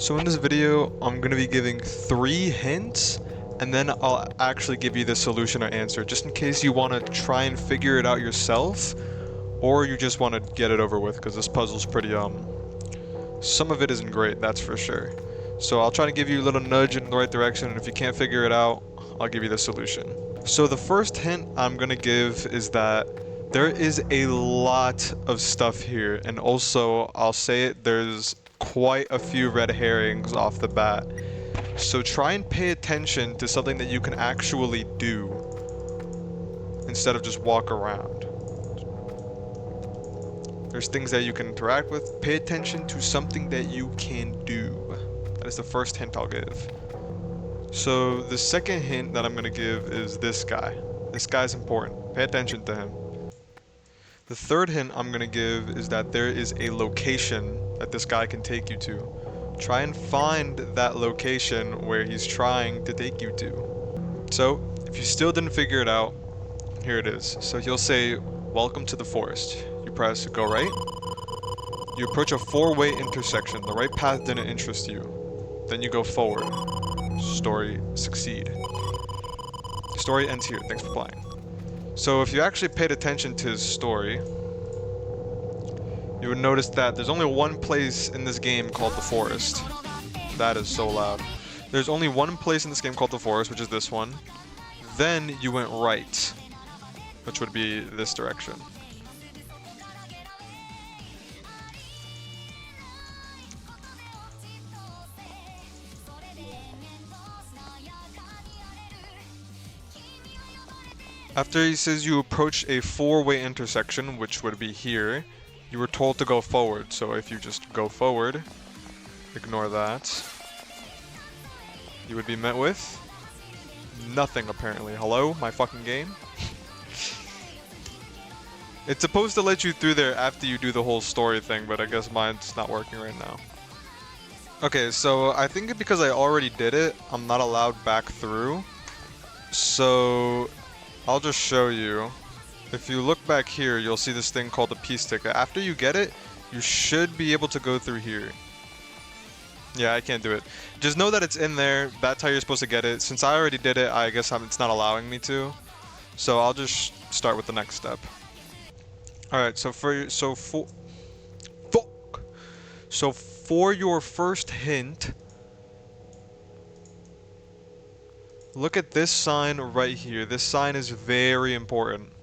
So in this video, I'm going to be giving 3 hints, and then I'll actually give you the solution or answer, just in case you want to try and figure it out yourself, or you just want to get it over with, because this puzzle's pretty, some of it isn't great, that's for sure. So I'll try to give you a little nudge in the right direction, and if you can't figure it out, I'll give you the solution. So the first hint I'm going to give is that there is a lot of stuff here, and also, I'll say it, there's quite a few red herrings off the bat. So try and pay attention to something that you can actually do instead of just walk around. There's things that you can interact with. Pay attention to something that you can do. That is the first hint I'll give. So the second hint that I'm going to give is this guy. This guy's important. Pay attention to him. The third hint I'm going to give is that there is a location that this guy can take you to. Try and find that location where he's trying to take you to. So, if you still didn't figure it out, here it is. So he'll say, "Welcome to the forest." You press go right. You approach a 4-way intersection. The right path didn't interest you. Then you go forward. Story succeed. The story ends here. Thanks for playing. So if you actually paid attention to his story, you would notice that there's only one place in this game called the forest. That is so loud. There's only one place in this game called the forest, which is this one. Then you went right, which would be this direction. After he says you approach a 4-way intersection, which would be here, you were told to go forward. So if you just go forward, ignore that, you would be met with nothing apparently. Hello, my fucking game? It's supposed to let you through there after you do the whole story thing, but I guess mine's not working right now. Okay, so I think because I already did it, I'm not allowed back through. So I'll just show you. If you look back here, you'll see this thing called a peace ticket. After you get it, you should be able to go through here. Yeah, I can't do it. Just know that it's in there. That's how you're supposed to get it. Since I already did it, I guess it's not allowing me to. So I'll just start with the next step. Alright, so for your first hint, look at this sign right here. This sign is very important.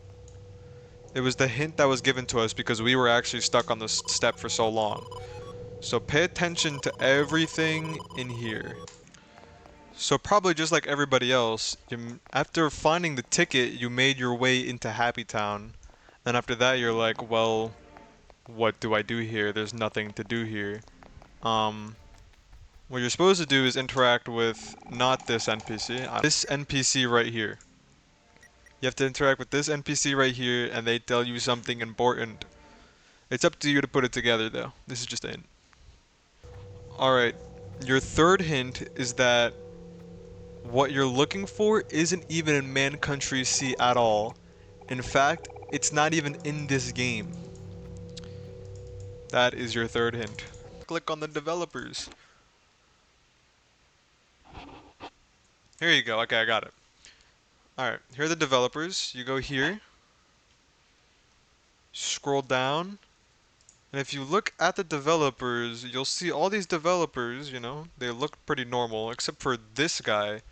It was the hint that was given to us because we were actually stuck on this step for so long. So pay attention to everything in here. So probably just like everybody else, after finding the ticket, you made your way into Happy Town. And after that, you're like, well, what do I do here? There's nothing to do here. What you're supposed to do is interact with not this NPC, this NPC right here. You have to interact with this NPC right here, and they tell you something important. It's up to you to put it together, though. This is just a hint. Alright, your third hint is that what you're looking for isn't even in MANCOUNTRY C at all. In fact, it's not even in this game. That is your third hint. Click on the developers. Here you go. Okay, I got it. Alright, here are the developers. You go here. Scroll down. And if you look at the developers, you'll see all these developers, you know, they look pretty normal, except for this guy,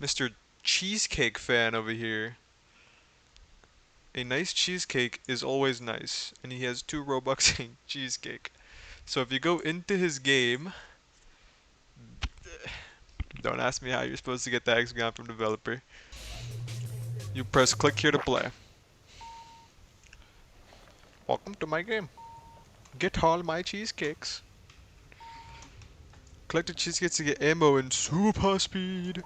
Mr. Cheesecake Fan over here. A nice cheesecake is always nice, and he has 2 Robux in cheesecake. So if you go into his game, don't ask me how you're supposed to get the hexagon from developer. You press click here to play. Welcome to my game. Get all my cheesecakes. Collect the cheesecakes to get ammo and super speed.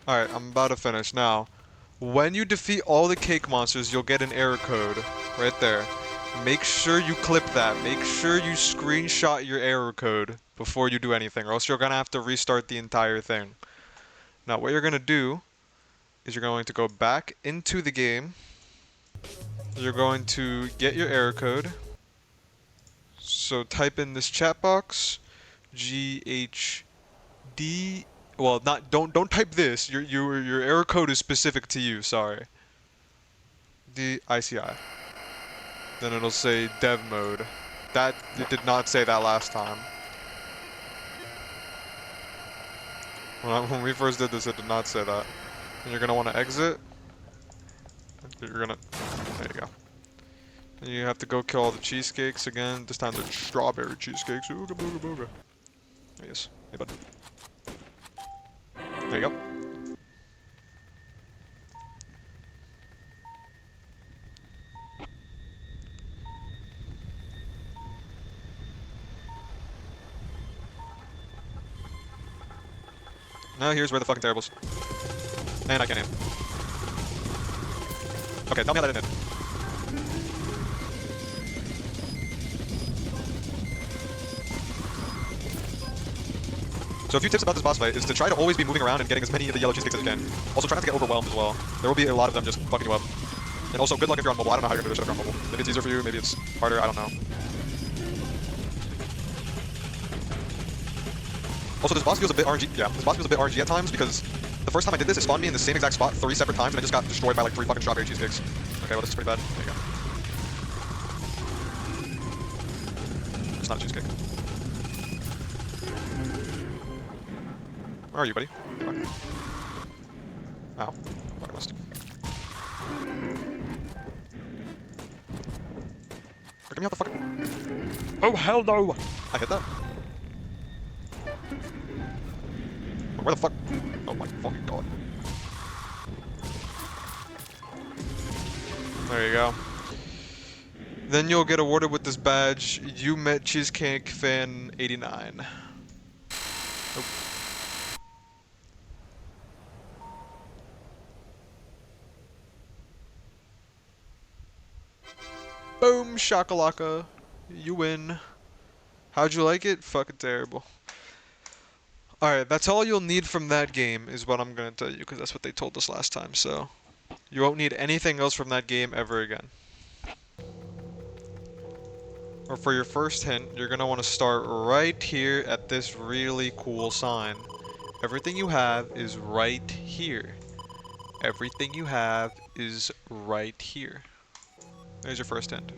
Alright, I'm about to finish. Now, when you defeat all the cake monsters, you'll get an error code. Right there. Make sure you clip that. Make sure you screenshot your error code before you do anything, or else you're gonna have to restart the entire thing. Now, what you're gonna do is you're going to go back into the game. You're going to get your error code. So type in this chat box. GHD. Well, not don't type this. Your error code is specific to you. Sorry. DICI. Then it'll say dev mode. That it did not say that last time. When we first did this, it did not say that. And you're gonna want to exit. You're gonna. There you go. And you have to go kill all the cheesecakes again. This time they're strawberry cheesecakes. Ooga booga booga. There he is. Hey, bud. There you go. Now here's where the fucking terribles. And I can't aim. Okay, tell me how that didn't hit. So a few tips about this boss fight is to try to always be moving around and getting as many of the yellow cheesecakes as you can. Also try not to get overwhelmed as well. There will be a lot of them just fucking you up. And also good luck if you're on mobile. I don't know how you're gonna do this if you're on mobile. Maybe it's easier for you, maybe it's harder, I don't know. Also, this boss feels a bit RNG. Yeah, this boss feels a bit RNG at times because the first time I did this, it spawned me in the same exact spot 3 separate times and I just got destroyed by like 3 fucking strawberry cheesecakes. Okay, well this is pretty bad. There you go. It's not a cheesecake. Where are you, buddy? Ow. Fuck, I missed. Get me out the fuck. Oh, hell no! I hit that. Where the fuck? Oh my fucking god. There you go. Then you'll get awarded with this badge. You met Cheesecake Fan 89. Oh. Boom, shakalaka. You win. How'd you like it? Fucking terrible. Alright, that's all you'll need from that game is what I'm gonna tell you, because that's what they told us last time, so you won't need anything else from that game ever again. Or for your first hint, you're gonna want to start right here at this really cool sign. Everything you have is right here. Everything you have is right here. There's your first hint.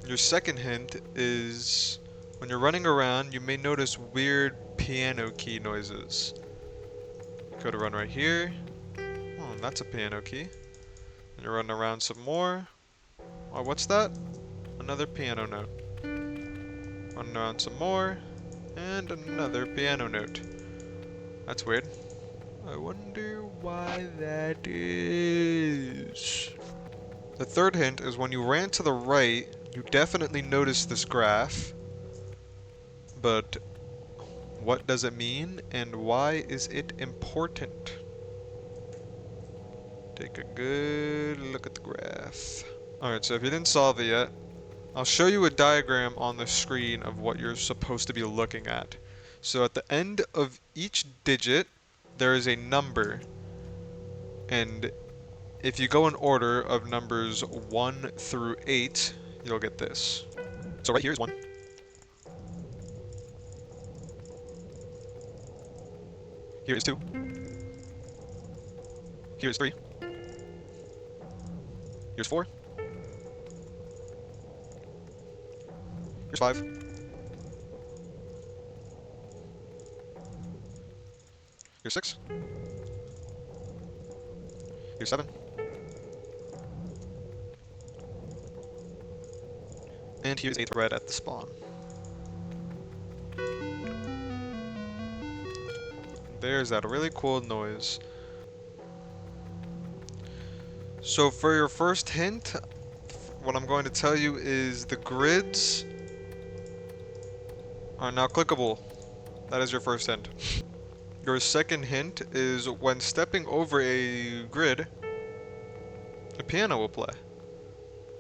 Your second hint is when you're running around, you may notice weird piano key noises. Go to run right here. Oh, that's a piano key. And you're running around some more. Oh, what's that? Another piano note. Running around some more. And another piano note. That's weird. I wonder why that is. The third hint is when you ran to the right, you definitely noticed this graph. But what does it mean and why is it important? Take a good look at the graph. Alright, so if you didn't solve it yet, I'll show you a diagram on the screen of what you're supposed to be looking at. So at the end of each digit, there is a number. And if you go in order of numbers 1 through 8, you'll get this. So right here is 1. Here is 2. Here is 3. Here's 4. Here's 5. Here's 6. Here's 7. And here's 8 red at the spawn. There's that really cool noise. So for your first hint, what I'm going to tell you is the grids are now clickable. That is your first hint. Your second hint is when stepping over a grid, a piano will play.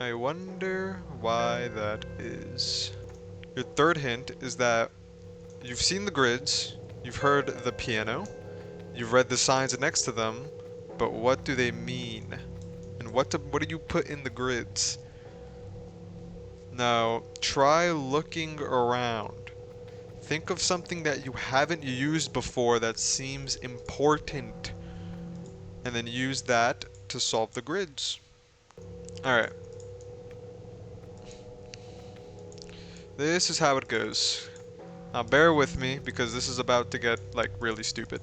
I wonder why that is. Your third hint is that you've seen the grids, you've heard the piano, you've read the signs next to them, but what do they mean? And what do you put in the grids? Now, try looking around. Think of something that you haven't used before that seems important, and then use that to solve the grids. Alright. This is how it goes. Now bear with me, because this is about to get, like, really stupid.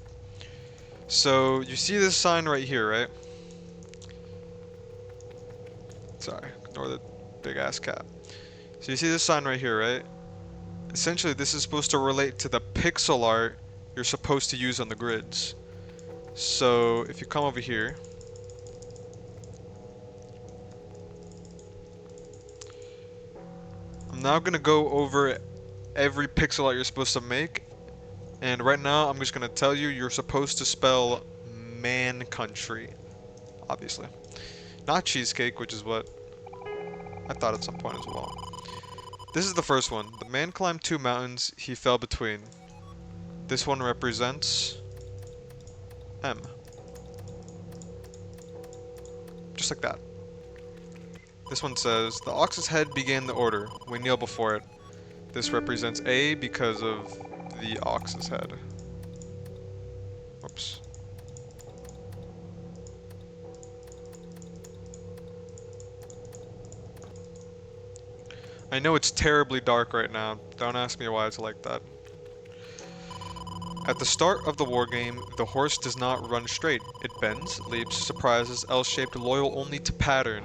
So, you see this sign right here, right? Sorry, ignore the big-ass cat. So you see this sign right here, right? Essentially, this is supposed to relate to the pixel art you're supposed to use on the grids. So, if you come over here, I'm now gonna go over every pixel art you're supposed to make, and right now I'm just gonna tell you you're supposed to spell MANCOUNTRY, obviously. Not cheesecake, which is what I thought at some point as well. This is the first one. The man climbed 2 mountains, he fell between. This one represents M. Just like that. This one says, the ox's head began the order. We kneel before it. This represents A because of the ox's head. Oops. I know it's terribly dark right now. Don't ask me why it's like that. At the start of the wargame, the horse does not run straight. It bends, leaps, surprises, L-shaped, loyal only to pattern.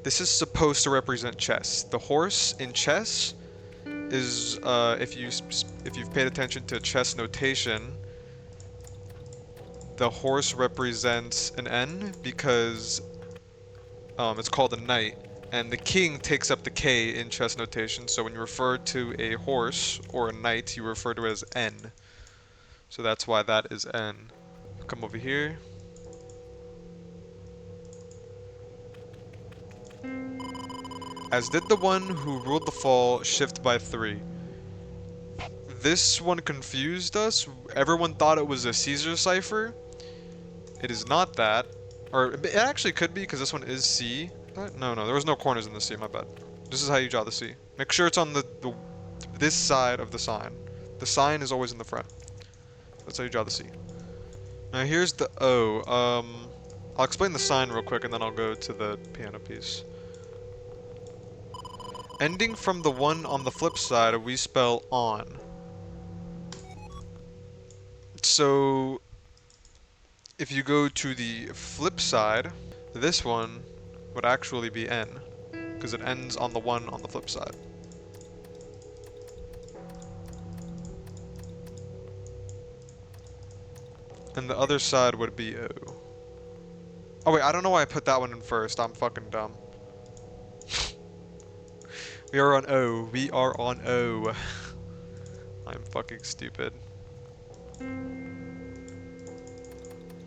This is supposed to represent chess. The horse in chess is, if you've paid attention to chess notation, the horse represents an N because it's called a knight, and the king takes up the K in chess notation. So when you refer to a horse or a knight, you refer to it as N. So that's why that is N. Come over here. As did the one who ruled the fall, shift by 3. This one confused us. Everyone thought it was a Caesar cipher. It is not that. Or it actually could be, because this one is C. But no, there was no corners in the C, my bad. This is how you draw the C. Make sure it's on this side of the sign. The sign is always in the front. That's how you draw the C. Now here's the O. I'll explain the sign real quick and then I'll go to the piano piece. Ending from the one on the flip side, we spell on. So, if you go to the flip side, this one would actually be N, because it ends on the one on the flip side. And the other side would be O. Oh wait, I don't know why I put that one in first. I'm fucking dumb. We are on O. We are on O. I'm fucking stupid.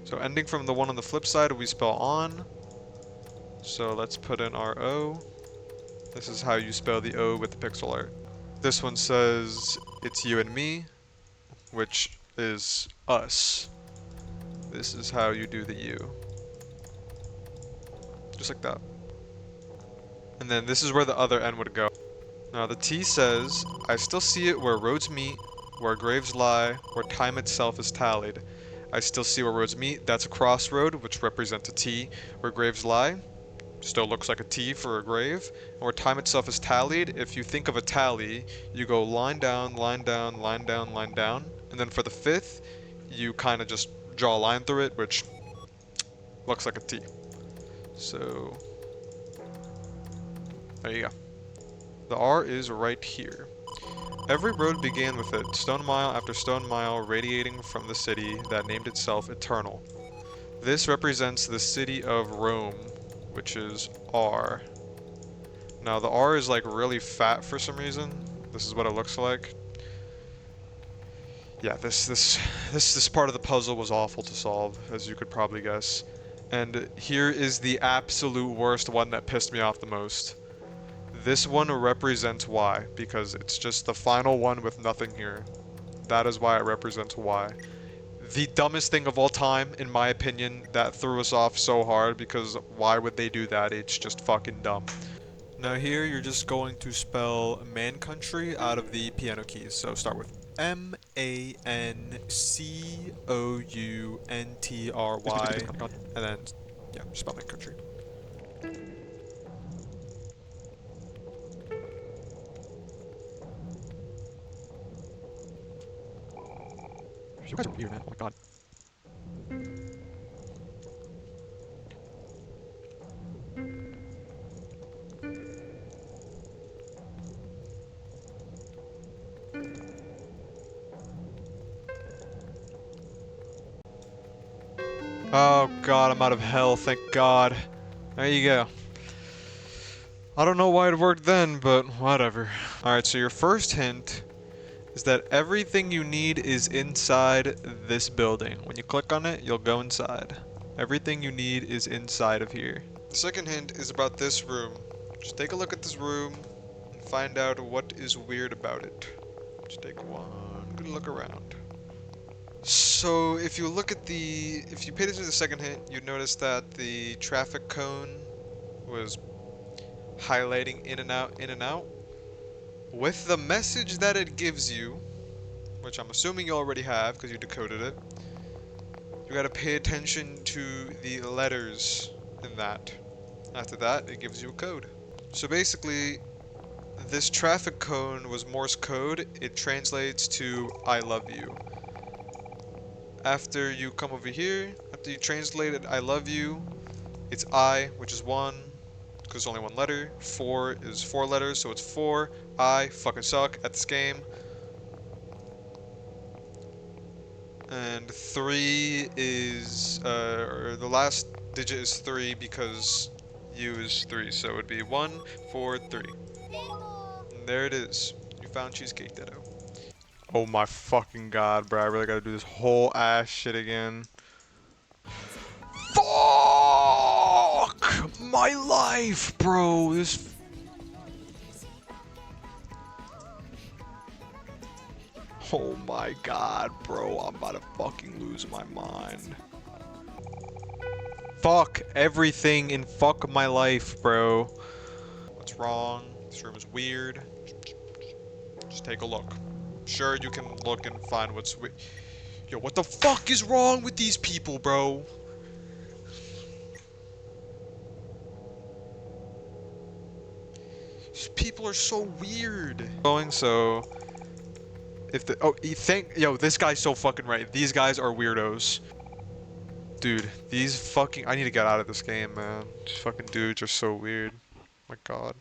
So ending from the one on the flip side, we spell on. So let's put in our O. This is how you spell the O with the pixel art. This one says, it's you and me, which is us. This is how you do the U. Just like that. And then this is where the other N would go. Now the T says, I still see it where roads meet, where graves lie, where time itself is tallied. I still see where roads meet, that's a crossroad, which represents a T. Where graves lie, still looks like a T for a grave. And where time itself is tallied, if you think of a tally, you go line down, line down, line down, line down. And then for the 5th, you kind of just draw a line through it, which looks like a T. So, there you go. The R is right here. Every road began with it, stone mile after stone mile radiating from the city that named itself Eternal. This represents the city of Rome, which is R. Now the R is like really fat for some reason. This is what it looks like. Yeah, this part of the puzzle was awful to solve, as you could probably guess. And here is the absolute worst one that pissed me off the most. This one represents Y, because it's just the final one with nothing here. That is why it represents Y. The dumbest thing of all time, in my opinion, that threw us off so hard, because why would they do that? It's just fucking dumb. Now here, you're just going to spell MANCOUNTRY out of the piano keys, so start with MANCOUNTRY, and then yeah, spell my country. You guys are weird, man. Oh my god. Oh god, I'm out of hell, thank god. There you go. I don't know why it worked then, but whatever. Alright, so your first hint is that everything you need is inside this building. When you click on it, you'll go inside. Everything you need is inside of here. The second hint is about this room. Just take a look at this room and find out what is weird about it. Just take one good look around. So if you look at if you paid attention to the second hint, you'd notice that the traffic cone was highlighting in and out, in and out. With the message that it gives you, which I'm assuming you already have because you decoded it, you gotta pay attention to the letters in that. After that, it gives you a code. So basically, this traffic cone was Morse code. It translates to I love you. After you come over here, after you translated I love you, it's I, which is 1, because it's only one letter. 4 is 4 letters, so it's 4. I fucking suck at this game. And 3 is, or the last digit is 3 because U is 3, so it would be 1, 4, 3. And there it is. You found Cheesecake Ditto. Oh my fucking god, bro. I really gotta do this whole ass shit again. Fuck my life, bro. Oh my god, bro. I'm about to fucking lose my mind. Fuck everything and fuck my life, bro. What's wrong? This room is weird. Just take a look. Sure, you can look and find what's weird. Yo, what the fuck is wrong with these people, bro? These people are so weird. Going so if the yo, this guy's so fucking right. These guys are weirdos. Dude, these fucking I need to get out of this game, man. These fucking dudes are so weird. My god.